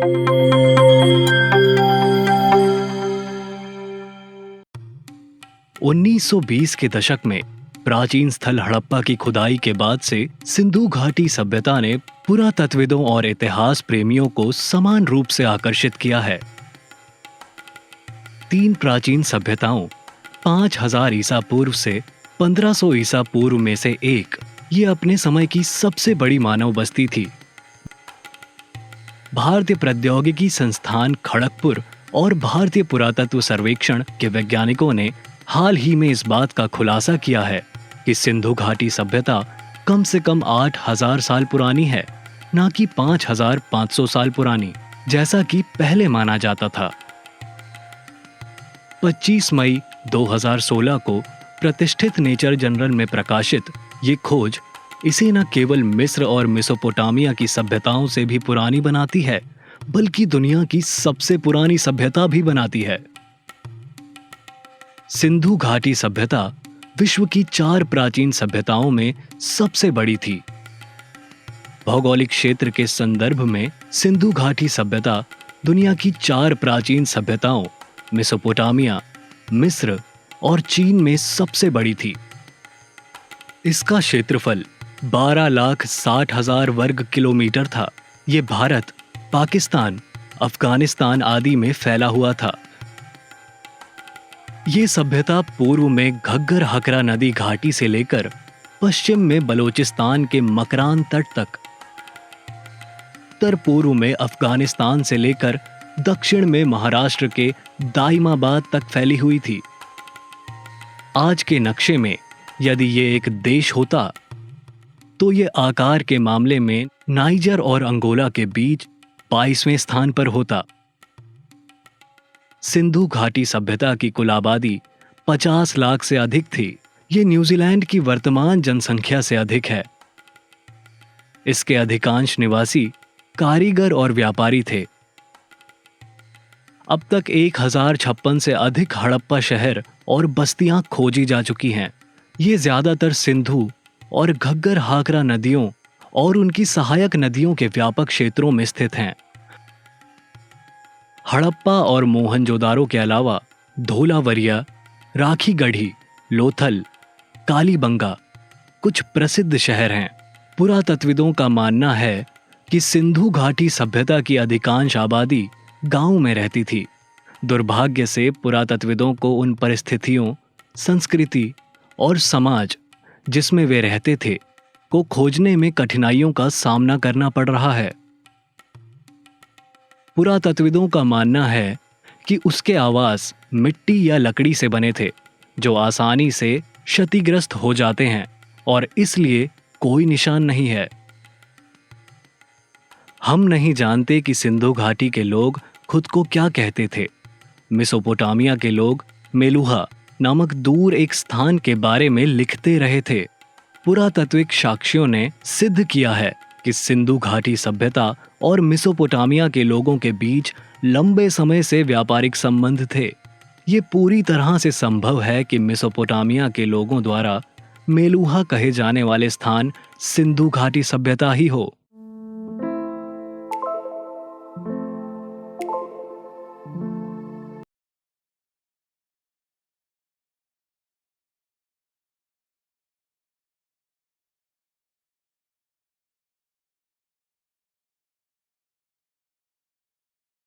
1920 के दशक में प्राचीन स्थल हड़प्पा की खुदाई के बाद से सिंधु घाटी सभ्यता ने पुरातत्वविदों और इतिहास प्रेमियों को समान रूप से आकर्षित किया है। 3 प्राचीन सभ्यताओं 5000 ईसा पूर्व से 1500 ईसा पूर्व में से एक, ये अपने समय की सबसे बड़ी मानव बस्ती थी। भारतीय प्रौद्योगिकी संस्थान खड़गपुर और भारतीय पुरातत्व सर्वेक्षण के वैज्ञानिकों ने हाल ही में इस बात का खुलासा किया है कि सिंधु घाटी सभ्यता कम से कम 8000 साल पुरानी है, न कि 5500 साल पुरानी, जैसा कि पहले माना जाता था। 25 मई 2016 को प्रतिष्ठित नेचर जर्नल में प्रकाशित ये खोज इसे न केवल मिस्र और मेसोपोटामिया की सभ्यताओं से भी पुरानी बनाती है, बल्कि दुनिया की सबसे पुरानी सभ्यता भी बनाती है। सिंधु घाटी सभ्यता विश्व की 4 प्राचीन सभ्यताओं में सबसे बड़ी थी। भौगोलिक क्षेत्र के संदर्भ में सिंधु घाटी सभ्यता दुनिया की 4 प्राचीन सभ्यताओं मेसोपोटामिया, मिस्र और चीन में सबसे बड़ी थी। इसका क्षेत्रफल 12,60,000 वर्ग किलोमीटर था। ये भारत, पाकिस्तान, अफगानिस्तान आदि में फैला हुआ था। ये सभ्यता पूर्व में घग्गर हकरा नदी घाटी से लेकर पश्चिम में बलोचिस्तान के मकरान तट तक, उत्तर पूर्व में अफगानिस्तान से लेकर दक्षिण में महाराष्ट्र के दाइमाबाद तक फैली हुई थी। आज के नक्शे में यदि ये एक देश होता तो ये आकार के मामले में नाइजर और अंगोला के बीच 22वें स्थान पर होता। सिंधु घाटी सभ्यता की कुल आबादी 50 लाख से अधिक थी। ये न्यूजीलैंड की वर्तमान जनसंख्या से अधिक है। इसके अधिकांश निवासी कारीगर और व्यापारी थे। अब तक 1056 से अधिक हड़प्पा शहर और बस्तियां खोजी जा चुकी हैं। ये ज्यादातर सिंधु और घग्गर हाकरा नदियों और उनकी सहायक नदियों के व्यापक क्षेत्रों में स्थित हैं। हड़प्पा और मोहनजोदारो के अलावा धोलावरिया, राखीगढ़ी, लोथल, कालीबंगा कुछ प्रसिद्ध शहर हैं। पुरातत्वविदों का मानना है कि सिंधु घाटी सभ्यता की अधिकांश आबादी गांव में रहती थी। दुर्भाग्य से पुरातत्वविदों को उन परिस्थितियों, संस्कृति और समाज जिसमें वे रहते थे को खोजने में कठिनाइयों का सामना करना पड़ रहा है। पुरातत्वविदों का मानना है कि उसके आवास मिट्टी या लकड़ी से बने थे, जो आसानी से क्षतिग्रस्त हो जाते हैं और इसलिए कोई निशान नहीं है। हम नहीं जानते कि सिंधु घाटी के लोग खुद को क्या कहते थे। मेसोपोटामिया के लोग मेलुहा नामक दूर एक स्थान के बारे में लिखते रहे थे। पुरातात्विक साक्ष्यों ने सिद्ध किया है कि सिंधु घाटी सभ्यता और मेसोपोटामिया के लोगों के बीच लंबे समय से व्यापारिक संबंध थे। ये पूरी तरह से संभव है कि मेसोपोटामिया के लोगों द्वारा मेलुहा कहे जाने वाले स्थान सिंधु घाटी सभ्यता ही हो।